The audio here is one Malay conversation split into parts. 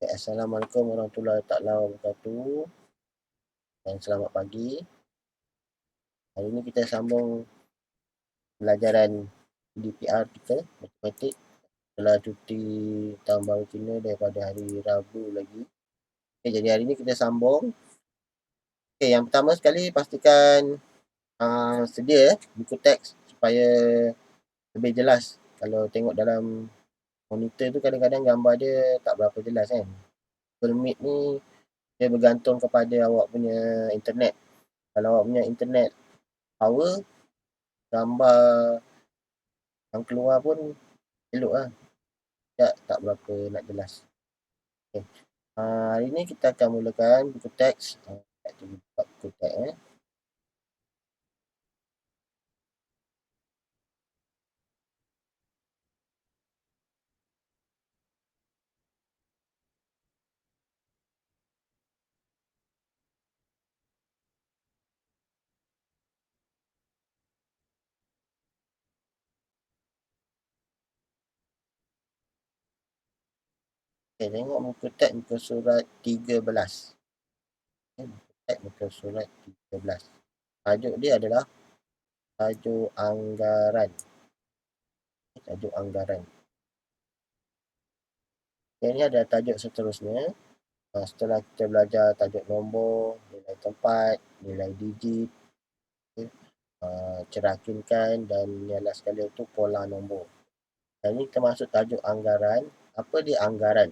Assalamualaikum warahmatullahi taala wabarakatuh dan selamat pagi. Hari ini kita sambung pelajaran DPR kita, matematik, setelah cuti tahun baru Cina daripada hari Rabu lagi. Jadi hari ini kita sambung. Yang pertama sekali pastikan sedia buku teks supaya lebih jelas. Kalau tengok dalam monitor tu kadang-kadang gambar dia tak berapa jelas kan. Google Meet ni dia bergantung kepada awak punya internet. Kalau awak punya internet power, gambar yang keluar pun elok lah. Tak berapa nak jelas. Okay. Hari ni kita akan mulakan buku teks. Kita buka buku teks. Okay, tengok buku teks muka surat 13. Okay, buku teks muka surat 13. Tajuk dia adalah tajuk anggaran. Tajuk anggaran. Okay, ni ada tajuk seterusnya. Setelah kita belajar tajuk nombor, nilai tempat, nilai digit, okay, cerakinkan dan yang last sekali itu pola nombor. Dan ini kita masuk tajuk anggaran. Apa dia anggaran?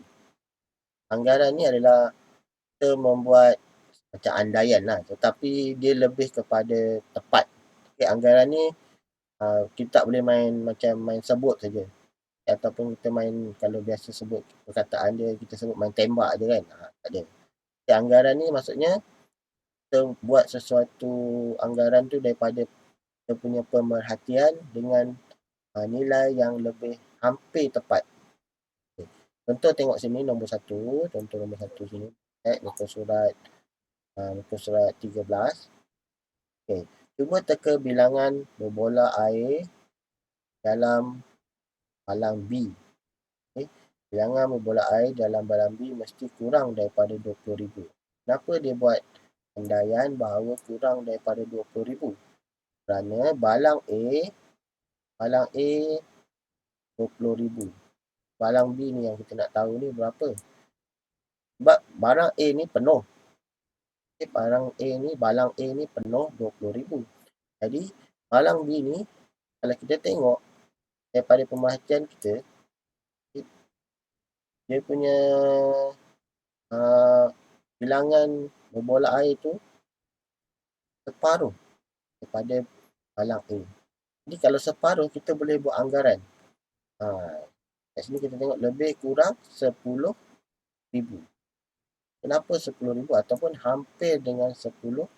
Anggaran ni adalah kita membuat macam andaian lah. Tetapi dia lebih kepada tepat. Okay, anggaran ni kita tak boleh main macam main sebut saja. Ataupun kita main, kalau biasa sebut perkataan dia, kita sebut main tembak je kan. Tak ada. Okay, anggaran ni maksudnya kita buat sesuatu anggaran tu daripada kita punya pemerhatian dengan nilai yang lebih hampir tepat. Okay. Contoh tengok sini nombor 1. Contoh nombor 1 sini. Muka surat 13. Okay. Cuba teka bilangan berbola air dalam balang B. Okay. Bilangan berbola air dalam balang B mesti kurang daripada 20,000. Kenapa dia buat andaian bahawa kurang daripada 20,000? Kerana balang A 20,000. Balang B ni yang kita nak tahu ni berapa. Sebab barang A ni penuh. Okay, balang A ni penuh 20,000. Jadi balang B ni kalau kita tengok daripada pemerhatian kita, dia punya bilangan berbola air tu separuh daripada balang A. Jadi kalau separuh kita boleh buat anggaran. Kat sini kita tengok lebih kurang 10,000. Kenapa 10,000 ataupun hampir dengan 10,000?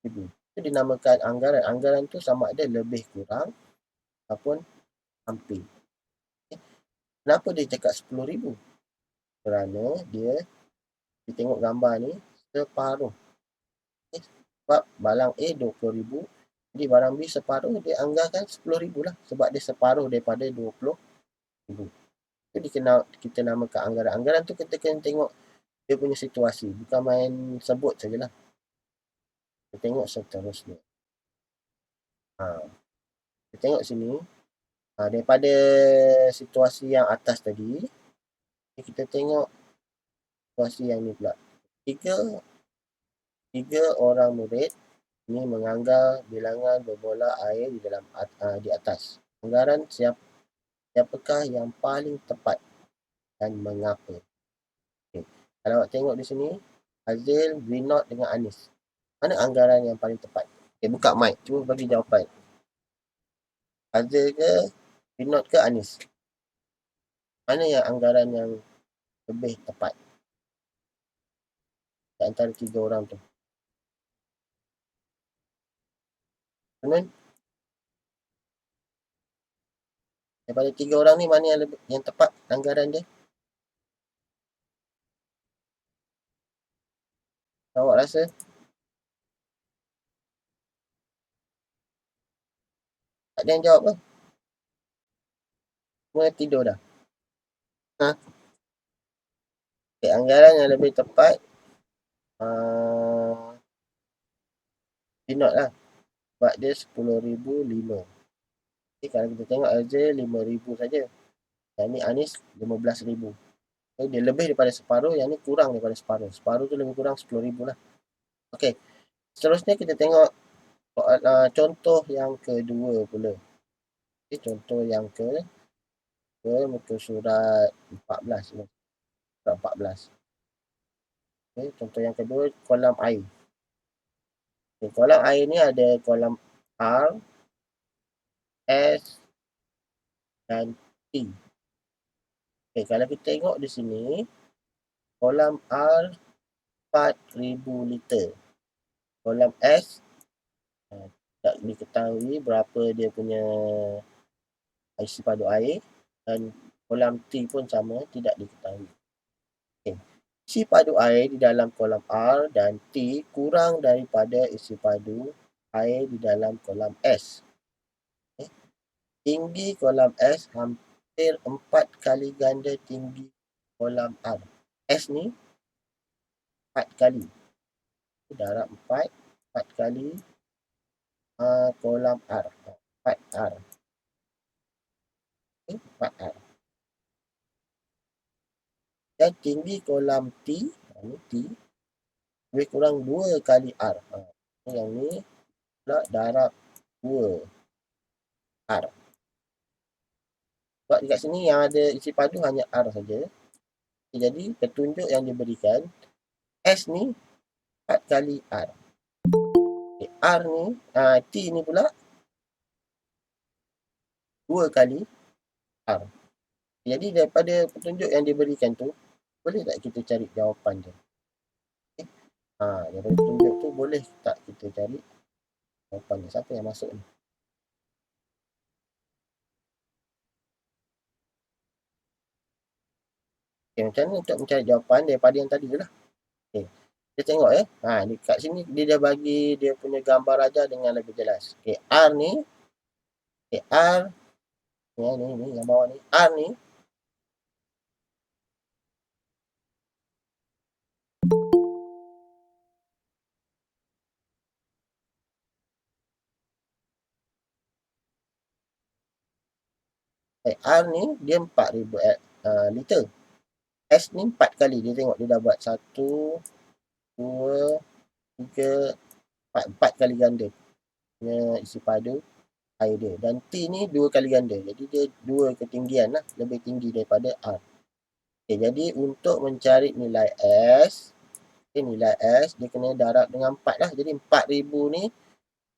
Itu dinamakan anggaran. Anggaran tu sama ada lebih kurang ataupun hampir. Kenapa dia cakap 10,000? Kerana dia tengok gambar ni separuh. Sebab balang A 20,000, jadi barang B separuh, dia anggarkan 10,000 lah. Sebab dia separuh daripada 20,000. Itu kita namakan anggaran. Anggaran tu kita kena tengok dia punya situasi. Bukan main sebut sajalah. Kita tengok seterusnya. Kita tengok sini. Daripada situasi yang atas tadi, kita tengok situasi yang ni pula. Tiga orang murid ini menganggar bilangan berbola air di atas. Anggaran siapakah yang paling tepat dan mengapa? Okay. Kalau awak tengok di sini, Azil, Vinod dengan Anis. Mana anggaran yang paling tepat? Okay, buka mic. Cuba bagi jawapan. Azil ke, Vinod ke, Anis? Mana yang anggaran yang lebih tepat di antara tiga orang tu? Kemudian, daripada tiga orang ni mana yang tepat anggaran dia? Awak rasa? Tak ada yang jawab ke? Semua tidur dah. Anggaran yang lebih tepat Pinot lah. Sebab dia 10,005. Kalau kita tengok aja 5,000 saja. Yang ni Anis 15,000. Dia lebih daripada separuh, yang ni kurang daripada separuh. Separuh tu lebih kurang 10,000 lah. Okey. Seterusnya kita tengok contoh yang kedua pula. Contoh yang ke muka surat 14. Surat 14. Contoh yang kedua, kolam air. Kolam air ni ada kolam R, S dan T. Kalau kita tengok di sini, kolam R 4,000 liter. Kolam S tak diketahui berapa dia punya isi padu air, dan kolam T pun sama, tidak diketahui. Isi padu air di dalam kolam R dan T kurang daripada isi padu air di dalam kolam S. Tinggi kolam S hampir 4 kali ganda tinggi kolam R. S ni 4 kali. Darab 4 kali kolam R. 4R. 4R. Dan tinggi kolam T, ni T, lebih kurang 2 kali R. Yang ni pula darab 2R. Sebab dekat sini yang ada isi padu hanya R saja. Jadi petunjuk yang diberikan, S ni 4 kali R. R ni, T ni pula 2 kali R. Jadi daripada petunjuk yang diberikan tu, boleh tak kita cari jawapan dia? Daripada petunjuk tu, boleh tak kita cari jawapan dia? Siapa yang masuk ni? Macam mana untuk mencari jawapan daripada yang tadi tu lah? Kita tengok kat sini dia dah bagi dia punya gambar raja dengan lebih jelas. R ni, R ni yang bawah ni, R ni R ni dia 4,000 liter. S ni 4 kali. Dia tengok dia dah buat 1, 2, 3, 4 kali ganda punya isi padu air dia. Dan T ni 2 kali ganda. Jadi dia 2 ketinggian lah. Lebih tinggi daripada R. Jadi untuk mencari nilai S, nilai S dia kena darab dengan 4 lah. Jadi 4,000 ni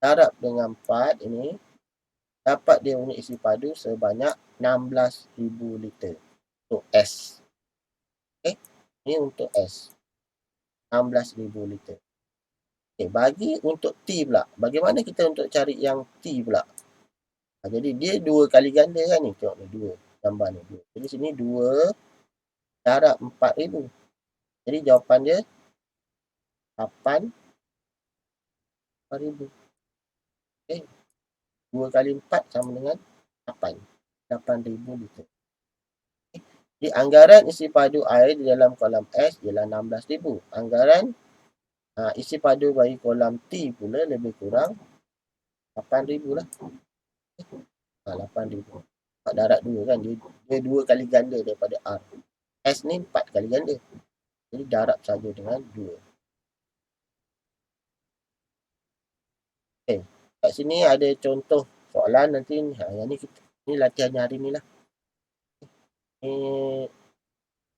darab dengan 4 ini, dapat dia punya isi padu sebanyak 16,000 liter. Untuk S. Ini untuk S. 16,000 liter. Bagi untuk T pula. Bagaimana kita untuk cari yang T pula? Jadi dia 2 kali ganda kan ni. Tengok ni 2. Gambar ni 2. Jadi sini 2 darab 4,000. Jadi jawapan dia 8,000. 2 kali 4 sama dengan 8. 8,000 liter. Jadi anggaran isi padu air di dalam kolam S ialah 16,000. Anggaran isi padu bagi kolam T pula lebih kurang 8,000 lah. 8,000. Darab 2 kan. Dia 2 kali ganda daripada R. S ni 4 kali ganda. Jadi darab saja dengan 2. Kat sini ada contoh soalan nanti. Yang ni ni latihan hari ni lah. Ni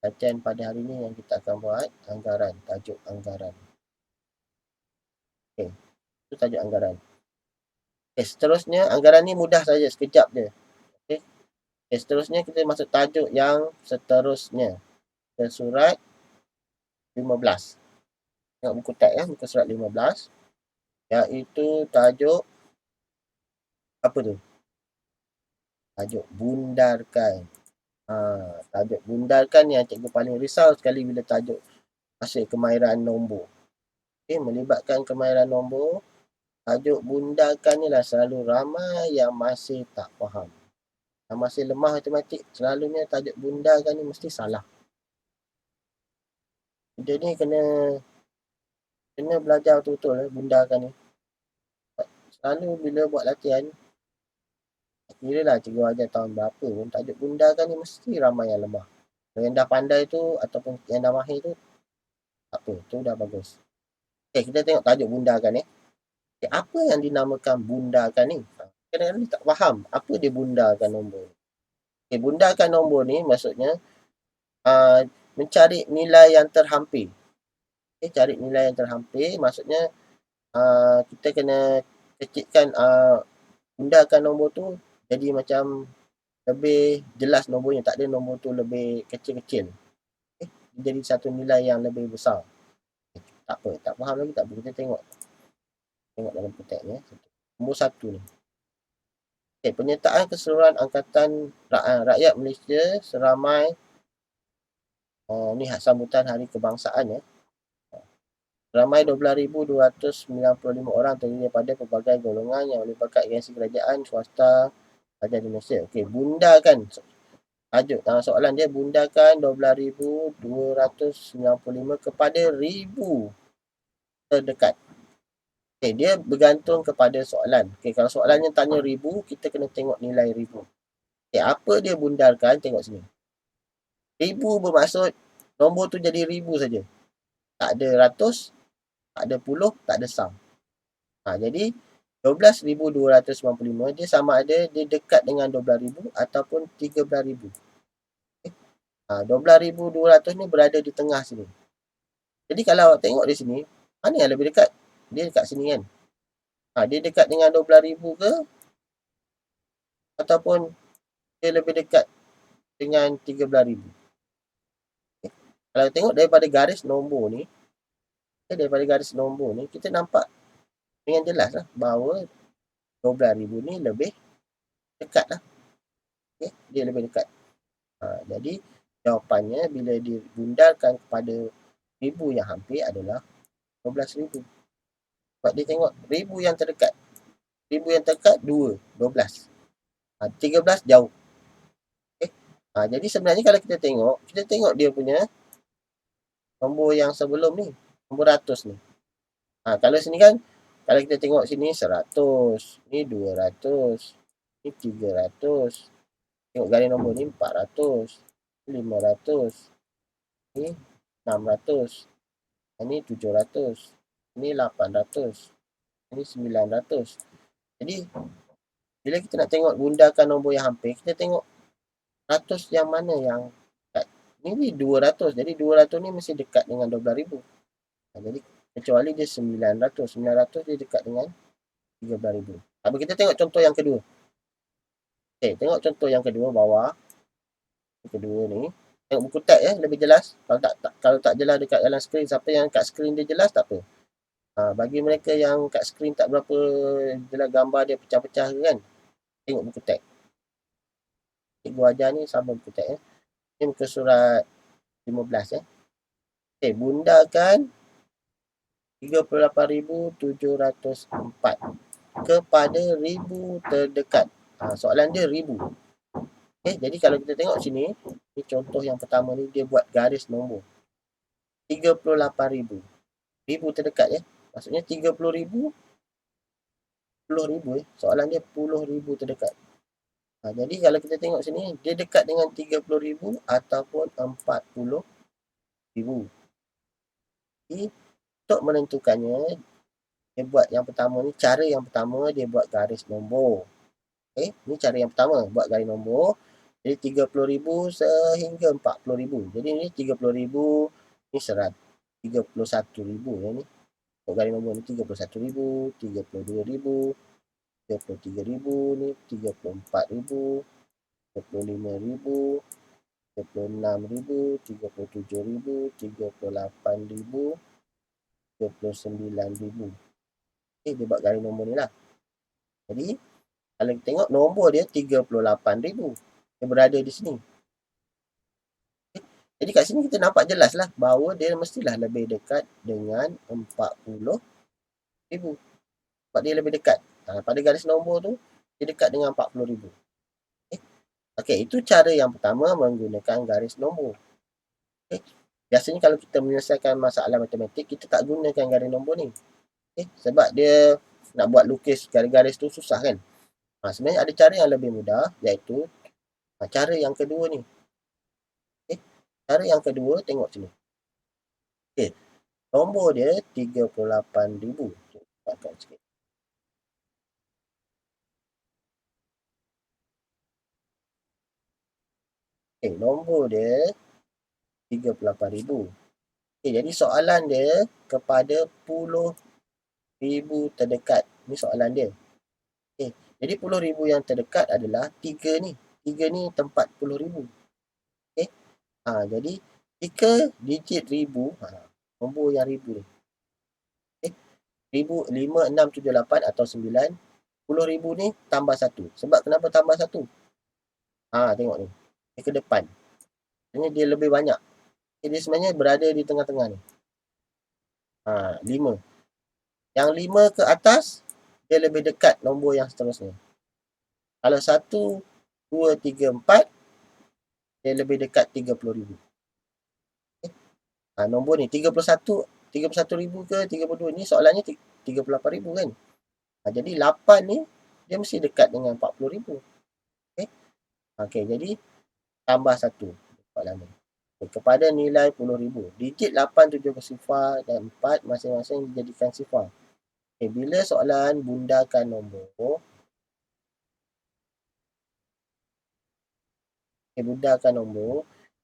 latihan pada hari ni yang kita akan buat anggaran. Tajuk anggaran. Itu tajuk anggaran. Seterusnya anggaran ni mudah saja. Sekejap je. Seterusnya kita masuk tajuk yang seterusnya. Ke surat 15. Tengok buku teks muka surat 15. Iaitu tajuk apa tu? Tajuk bundarkan. Tajuk bundarkan yang cikgu paling risau sekali bila tajuk hasil kemahiran nombor. Melibatkan kemahiran nombor. Tajuk bundarkan ni lah selalu ramai yang masih tak faham. Yang masih lemah matematik, selalunya tajuk bundarkan ni mesti salah. Dia ni kena belajar betul-betul bundakan ni. Selalu bila buat latihan, kira lah cikgu ajar tahun berapa pun, tajuk bundakan ni mesti ramai yang lemah. Yang dah pandai tu ataupun yang dah mahir tu, tak apa, tu dah bagus. Okay, kita tengok tajuk bundakan ni. Okay, apa yang dinamakan bundakan ni? Kadang-kadang dia tak faham apa dia bundakan nombor. Okay, bundakan nombor ni maksudnya mencari nilai yang terhampir. Okay, cari nilai yang terhampir maksudnya kita kena kecilkan bundakan nombor tu jadi macam lebih jelas nombornya, tak ada nombor tu lebih kecil-kecil. Okay, jadi satu nilai yang lebih besar. Okay, tak apa, tak faham lagi tak apa, kita tengok dalam kotak ni. Nombor 1 ni. Okay, penyertaan keseluruhan angkatan rakyat Malaysia seramai ni sambutan Hari Kebangsaan ya. Ramai 12,295 orang terdiri daripada pelbagai golongan yang melibatkan agensi kerajaan, swasta, ada di Malaysia. Okey, bundakan tajuk soalan dia, bundakan 12,295 kepada 1,000 terdekat. Okey, dia bergantung kepada soalan. Okey, kalau soalannya tanya 1,000, kita kena tengok nilai 1,000. Okey, apa dia bundarkan? Tengok sini. 1,000 bermaksud nombor tu jadi 1,000 saja. Tak ada ratus, tak ada puluh, tak ada sam. Jadi 12,295 dia sama ada dia dekat dengan 12,000 ataupun 13,000. 12,200 ni berada di tengah sini. Jadi kalau awak tengok di sini, mana yang lebih dekat? Dia dekat sini kan. Dia dekat dengan 12,000 ke? Ataupun dia lebih dekat dengan 13,000. Kalau tengok daripada garis nombor ni, kita nampak dengan jelas lah bahawa 12,000 ni lebih dekat lah. Okay? Dia lebih dekat. Jadi jawapannya bila dibundarkan kepada 1,000 yang hampir adalah 12,000. Sebab dia tengok 1,000 yang terdekat. 1,000 yang terdekat 2, 12. 13 jauh. Okay? Jadi sebenarnya kalau kita tengok dia punya nombor yang sebelum ni, nombor ratus ni. Kalau sini kan, kalau kita tengok sini 100, ni 200, ni 300. Tengok garis nombor ni 400, 500, ni 600, ini 700, ini 800, ini 900. Jadi bila kita nak tengok bundakan nombor yang hampir, kita tengok ratus yang mana yang dekat. Ini 200, jadi 200 ni mesti dekat dengan 12,000. Jadi kecuali dia 900, 900 dia dekat dengan 13,000. Tapi kita tengok contoh yang kedua. Okay, tengok contoh yang kedua bawah. Yang kedua ni, tengok buku teks ya, lebih jelas. Kalau tak jelas dekat dalam skrin, siapa yang kat skrin dia jelas tak apa. Bagi mereka yang kat skrin tak berapa jelas gambar dia pecah-pecah kan, tengok buku teks. Cikgu ajar ni sama buku teks ya. Ini muka surat 15 ya. Okay, bundakan 38,704 kepada 1,000 terdekat. Soalan dia 1,000. Okay, jadi kalau kita tengok sini, ni contoh yang pertama ni dia buat garis nombor. 38,000. 1,000 terdekat ya. Maksudnya 30,000, 10,000 ya. Soalan dia 10,000 terdekat. Jadi kalau kita tengok sini, dia dekat dengan 30,000 ataupun 40,000. Jadi untuk menentukannya, dia buat yang pertama ni, cara yang pertama dia buat garis nombor. Okay, ni cara yang pertama, buat garis nombor. Jadi 30,000 sehingga 40,000. Jadi ni 30,000, ni 31,000 ya ni. Untuk garis nombor ni 31,000, 32,000, 33,000 ni, 34,000, 35,000, 36,000, 37,000, 38,000, 39,000. Okay, dia buat garis nombor ni lah. Jadi, kalau kita tengok nombor dia 38,000. Dia berada di sini. Okay. Jadi kat sini kita nampak jelas lah bahawa dia mestilah lebih dekat dengan 40,000. Sebab dia lebih dekat. Pada garis nombor tu, dia dekat dengan 40,000. Okay, itu cara yang pertama menggunakan garis nombor. Okay. Biasanya kalau kita menyelesaikan masalah matematik, kita tak gunakan garis nombor ni. Sebab dia nak buat lukis garis-garis tu susah kan. Sebenarnya ada cara yang lebih mudah, iaitu cara yang kedua ni. Cara yang kedua, tengok sini. Nombor dia 38,000. Buatkan sikit. Nombor dia 38,000. Jadi soalan dia kepada 10,000 terdekat. Ni soalan dia. Jadi 10,000 yang terdekat adalah 3 ni. 3 ni tempat 10,000. Jadi jika digit ribu, nombor yang ribu ni. Ribu, 5, 6, 7, 8 atau 9. 10,000 ni tambah 1. Sebab kenapa tambah 1? Tengok ni. Dia ke depan. Maksudnya dia lebih banyak. Dia sebenarnya berada di tengah-tengah ni. 5. Yang 5 ke atas, dia lebih dekat nombor yang seterusnya. Kalau 1, 2, 3, 4, dia lebih dekat 30,000. Nombor ni 31,000 ke 32, ni soalannya 38,000 kan. Jadi 8 ni dia mesti dekat dengan 40,000. Jadi tambah 1 soalan ni. Kepada nilai 10,000. Digit 8, 7 ke sifar dan 4 masing-masing dijadikan sifar. Bila soalan bundakan nombor,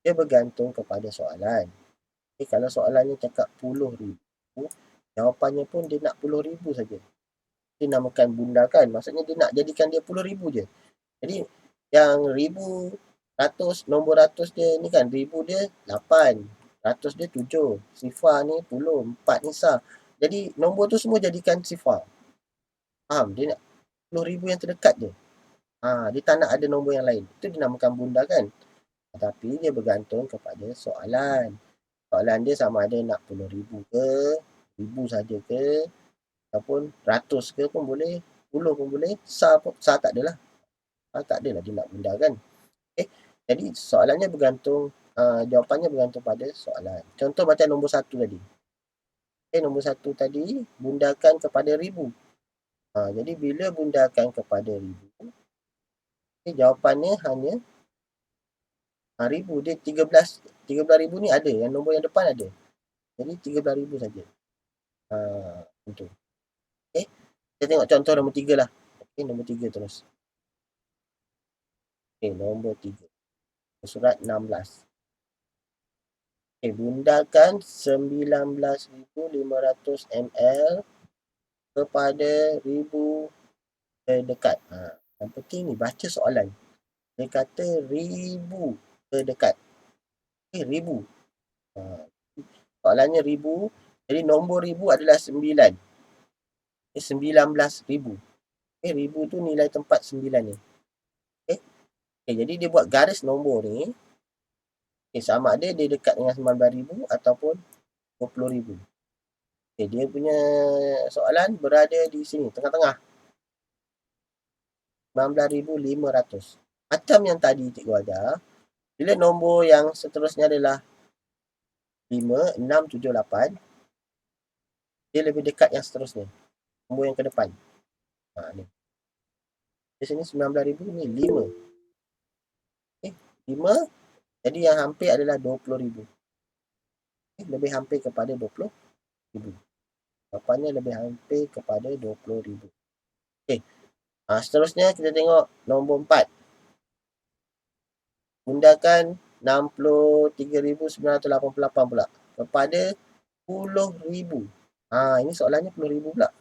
dia bergantung kepada soalan. Kalau soalannya cakap 10,000, jawapannya pun dia nak 10,000 saja. Dia namakan bundakan. Maksudnya dia nak jadikan dia 10,000 je. Jadi yang 1,000, nombor ratus dia ni kan, 1,000 dia 8, ratus dia 7, sifar ni 10, 4 ni sah. Jadi nombor tu semua jadikan sifar. Faham? Dia nak 10,000 yang terdekat je. Dia tak nak ada nombor yang lain. Itu dinamakan bundakan. Tapi dia bergantung kepada soalan. Soalan dia sama ada nak 10,000 ke, 1,000 saja ke, ataupun ratus ke pun boleh, 10 pun boleh, sah tak adalah. Tak adalah dia nak bundakan. Jadi soalannya bergantung, jawapannya bergantung pada soalan. Contoh macam nombor 1 tadi. Nombor 1 tadi bundakan kepada 1,000. Jadi bila bundakan kepada 1,000, jawapannya hanya 1,000. Dia 13,000 ni ada. Yang nombor yang depan ada. Jadi 13,000 saja. Contoh. Kita tengok contoh nombor 3 lah. Nombor 3 terus. Nombor 3. Surat 16. Bundakan 19,500 ml kepada 1,000 terdekat. Yang penting ni baca soalan. Dia kata 1,000 terdekat. 1,000. Soalannya 1,000. Jadi nombor 1,000 adalah 9. 19,000. 1,000 tu nilai tempat 9 ni. Jadi dia buat garis nombor ni. Sama ada dia dekat dengan 19,000 ataupun 20,000. Dia punya soalan berada di sini, tengah-tengah. 19,500. Macam yang tadi cikgu ajar, bila nombor yang seterusnya adalah 5, 6, 7, 8, dia lebih dekat yang seterusnya. Nombor yang ke depan. Ni. Di sini 19,000 ni 5. 5, jadi yang hampir adalah 20,000. Lebih hampir kepada 20,000. Jawapannya lebih hampir kepada 20,000. Seterusnya kita tengok nombor 4. Bundakan 63,988 pula kepada 10,000. Ini soalannya 10,000 pula.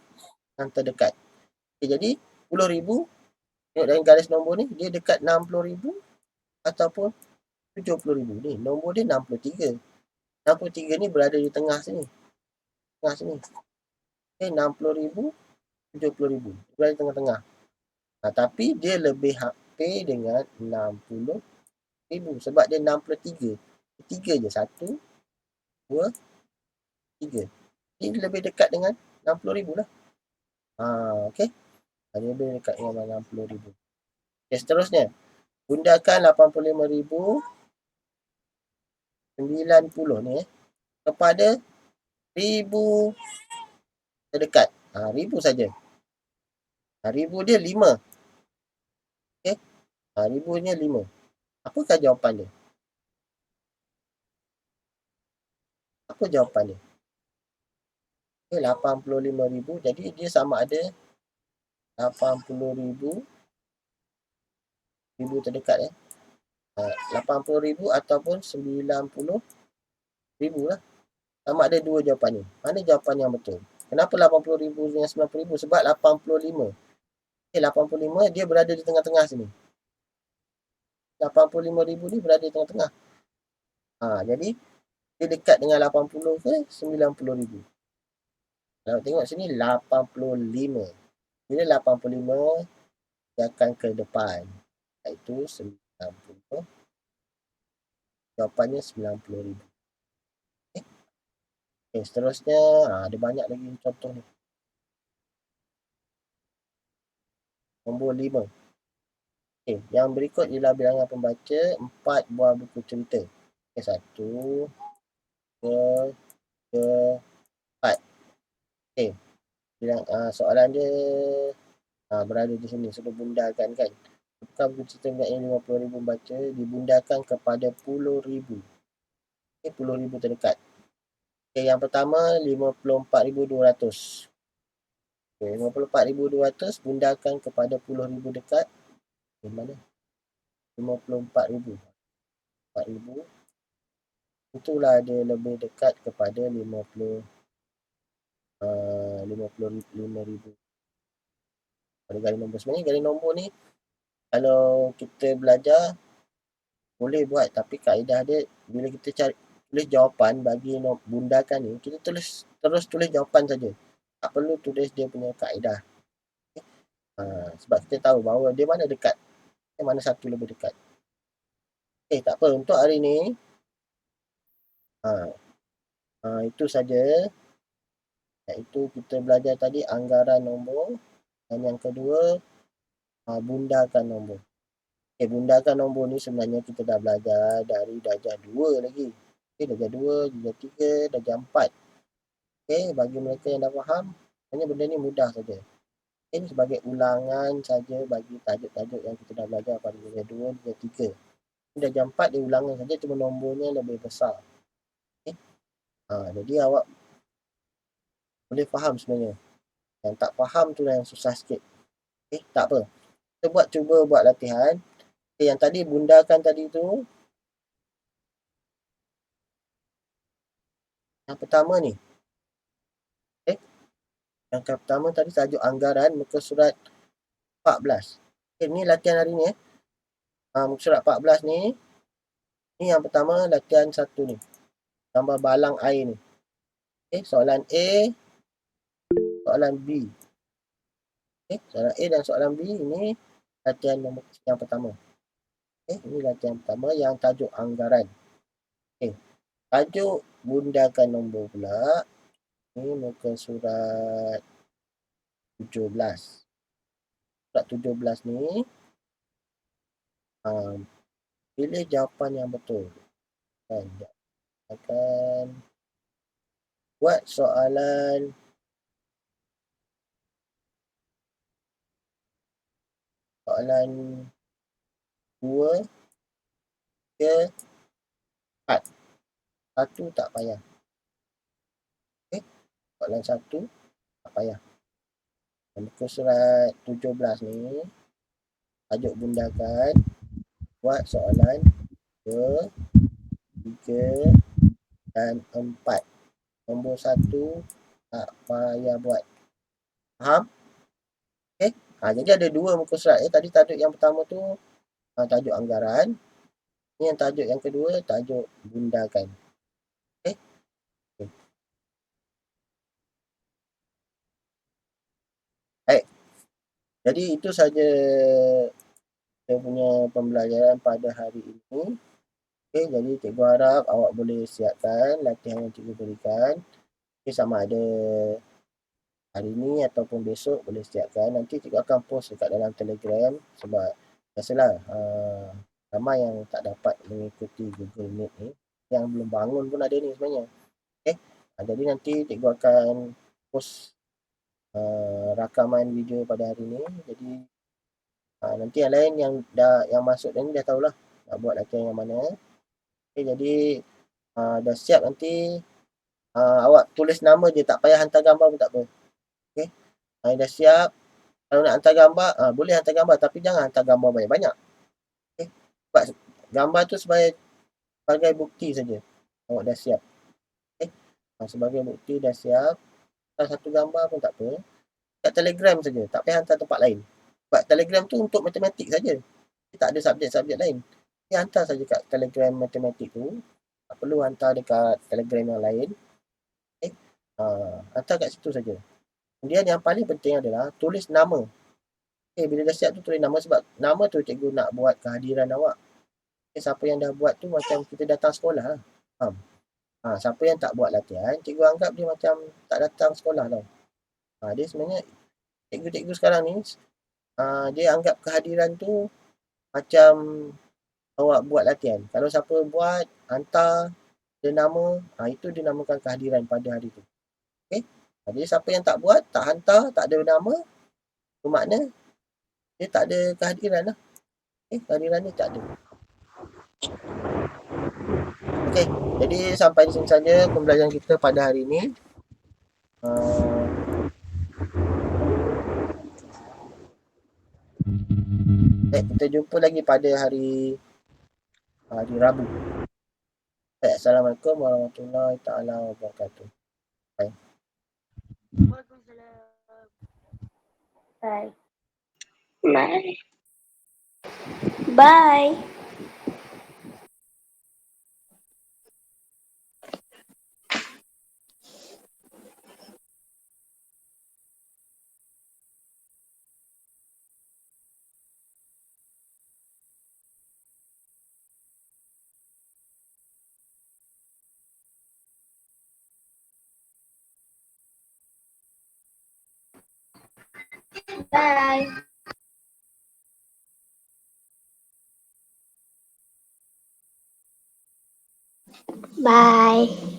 Yang terdekat. Jadi 10,000, tengok dalam garis nombor ni, dia dekat 60,000 ataupun 70,000. Ni nombor dia 63. 63 ni berada di tengah sini. Tengah sini. 60,000, 70,000. Berada di tengah-tengah. Tapi dia lebih hampir dengan 60,000 sebab dia 63. 3 je. 1, 2, 3. Dia lebih dekat dengan 60,000 lah. Okey. Dia lebih dekat dengan 60,000. Seterusnya. Bundakan 85,000 90 ni kepada 1000 terdekat. 1000 saja. 1000 dia 5. Okey. 1000 nya 5. Apakah jawapan dia? Apa jawapan dia? Okay, 85,000. Jadi dia sama ada 80,000 terdekat 80,000 ataupun 90,000 lah. Sama ada dua jawapan ni. Mana jawapan yang betul? Kenapa 80,000 dengan 90,000? Sebab 85. Okay, 85 dia berada di tengah-tengah sini. 85,000 ni berada di tengah-tengah. Jadi dia dekat dengan 80 ke 90,000. Kalau tengok sini 85. Bila 85 dia akan ke depan. Iaitu 90. Jawapannya 90,000. Okay, seterusnya ada banyak lagi contoh ni. Nombor 5. Okay, yang berikut ialah bilangan pembaca 4 buah buku cerita. Okay, 1, 2, 3, 4. Okay, soalan dia berada di sini. Sudah bundakan kan. Bukan buku cerita yang 50,000 baca dibundakan kepada 10,000. Okay, 10,000 terdekat. Okay, yang pertama 54,200. Okay, 54,200 bundakan kepada 10,000 dekat. Di mana? 54,000. 4,000. Itulah dia lebih dekat kepada 55,000. Pada garis nombor. Sebenarnya garis nombor ni kalau kita belajar boleh buat, tapi kaedah dia bila kita tulis jawapan bagi bundakan ni, kita terus tulis jawapan saja. Tak perlu tulis dia punya kaedah. Sebab kita tahu bahawa dia mana dekat. Yang mana satu lebih dekat. Tak apa. Untuk hari ni itu saja. Iaitu kita belajar tadi anggaran nombor. Dan yang kedua bundakan nombor. Bundakan nombor ni sebenarnya kita dah belajar dari darjah 2 lagi. Darjah 2, darjah 3, darjah 4. Bagi mereka yang dah faham, sebenarnya benda ni mudah saja. Ini sebagai ulangan saja bagi tajuk-tajuk yang kita dah belajar pada darjah 2, darjah 3. Darjah 4 dia ulangan saja, cuma nombornya lebih besar. Jadi awak boleh faham sebenarnya. Yang tak faham tu yang susah sikit. Tak apa. Kita cuba buat latihan. Yang tadi bundakan tadi tu. Yang pertama ni. Yang pertama tadi tajuk anggaran muka surat 14. Ni latihan hari ni. Muka surat 14 ni. Ni yang pertama latihan satu ni. Gambar balang air ni. Soalan A. Soalan B. Soalan A dan soalan B ini latihan yang pertama. Ini latihan pertama yang tajuk anggaran. Tajuk bundakan nombor pula. Ini muka surat 17. Surat 17 ni. Pilih jawapan yang betul. Akan buat soalan soalan 2, 3, 4. 1 tak payah. Soalan 1 tak payah. Muka surat 17 ni tajuk bundakan buat soalan 2, 3 dan 4. Nombor 1 tak payah buat. Faham? Jadi ada dua muka surat. Tadi tajuk yang pertama tu tajuk anggaran. Ni yang tajuk yang kedua tajuk bundakan. Baik. Jadi itu saja kita punya pembelajaran pada hari ini. Jadi cikgu harap awak boleh siapkan latihan yang cikgu berikan. Sama ada hari ini ataupun besok boleh siapkan. Nanti cikgu akan post dekat dalam Telegram sebab biasalah ramai yang tak dapat mengikuti Google Meet ni. yang belum bangun pun ada ni sebenarnya. Okay. Jadi nanti cikgu akan post rakaman video pada hari ni. Jadi nanti yang lain yang masuk ni dah tahulah nak buat latihan yang mana. Okay, jadi dah siap nanti awak tulis nama je, tak payah hantar gambar pun tak apa. Okay. Dah siap. Kalau nak hantar gambar, boleh hantar gambar tapi jangan hantar gambar banyak-banyak. Okay. Sebab gambar tu sebagai bukti saja. Awak dah siap. Okay. Sebagai bukti dah siap. Satu gambar pun tak apa. Kat Telegram saja, tak payah hantar tempat lain. Sebab Telegram tu untuk matematik saja. Tak ada subjek-subjek lain. Dia hantar saja kat Telegram matematik tu. Tak perlu hantar dekat Telegram yang lain. Okay. Hantar kat situ saja. Kemudian yang paling penting adalah tulis nama. Okay, bila dah siap tu tulis nama sebab nama tu cikgu nak buat kehadiran awak. Okay, siapa yang dah buat tu macam kita datang sekolah lah. Faham? Siapa yang tak buat latihan, cikgu anggap dia macam tak datang sekolah tau. Dia sebenarnya cikgu-cikgu sekarang ni dia anggap kehadiran tu macam awak buat latihan. Kalau siapa buat, hantar dia nama, itu dinamakan kehadiran pada hari tu. Okay? Jadi siapa yang tak buat, tak hantar, tak ada nama, bermakna dia tak ada kehadiran lah. Okay? Kehadiran ni tak ada. Okay, jadi sampai di sini saja pembelajaran kita pada hari ini. Kita jumpa lagi pada hari Rabu. Assalamualaikum warahmatullahi taala wabarakatuh. Bye. Bye. Bye. Bye. Bye. Bye.